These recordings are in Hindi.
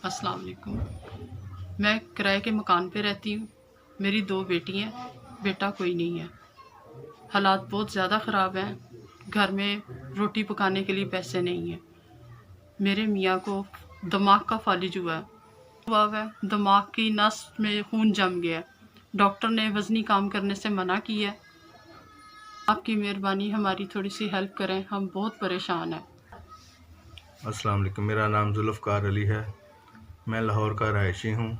अस्सलाम वालेकुम। मैं किराए के मकान पे रहती हूँ। मेरी 2 बेटी हैं, बेटा कोई नहीं है। हालात बहुत ज़्यादा ख़राब हैं। घर में रोटी पकाने के लिए पैसे नहीं हैं। मेरे मियाँ को दिमाग का फालिज हुआ है। दिमाग की नस में खून जम गया है। डॉक्टर ने वज़नी काम करने से मना किया है। आपकी मेहरबानी, हमारी थोड़ी सी हेल्प करें, हम बहुत परेशान हैं। अस्सलाम वालेकुम। मेरा नाम जुल्फ़कार अली है। मैं लाहौर का रहायशी हूँ।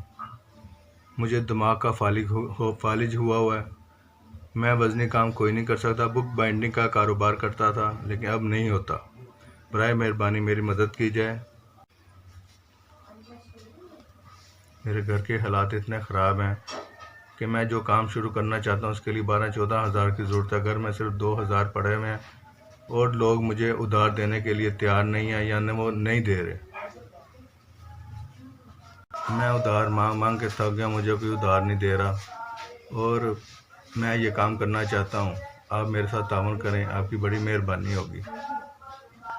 मुझे दिमाग का फालिज हुआ है। मैं वज़नी काम कोई नहीं कर सकता। बुक बाइंडिंग का कारोबार करता था, लेकिन अब नहीं होता। बराए मेहरबानी मेरी मदद की जाए। मेरे घर के हालात इतने ख़राब हैं कि मैं जो काम शुरू करना चाहता हूँ उसके लिए 12-14 हज़ार की ज़रूरत है। घर में सिर्फ 2,000 पड़े हुए हैं और लोग मुझे उधार देने के लिए तैयार नहीं हैं, यानी वो नहीं दे रहे। मैं उधार मांग के थक गया, मुझे कोई उधार नहीं दे रहा और मैं ये काम करना चाहता हूँ। आप मेरे साथ ताउन करें, आपकी बड़ी मेहरबानी होगी।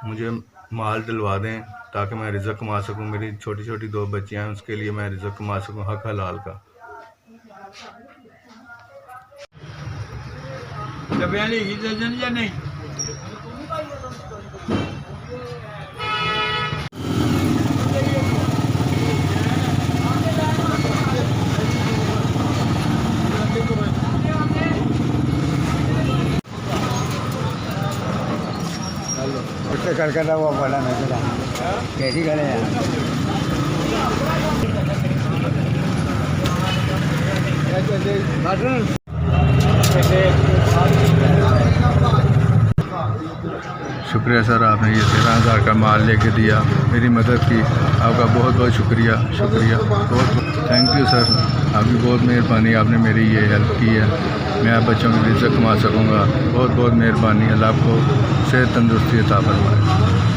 मुझे माल दिलवा दें ताकि मैं रिज़्क़ कमा सकूँ। मेरी छोटी छोटी 2 बच्चियाँ हैं, उसके लिए मैं रिज़्क़ कमा सकूँ हक हलाल का। या नहीं? उससे करके वो बोला मैं तो कैसी करें यार। शुक्रिया सर, आपने ये 13,000 का माल लेके दिया, मेरी मदद की। आपका बहुत बहुत शुक्रिया। बहुत थैंक यू सर, आपकी बहुत मेहरबानी। आपने मेरी ये हेल्प की है, मैं आप बच्चों की रिज़्क़ कमा सकूँगा। बहुत बहुत मेहरबानी। अल्लाह आपको सेहत तंदुरुस्ती अता फरमाए।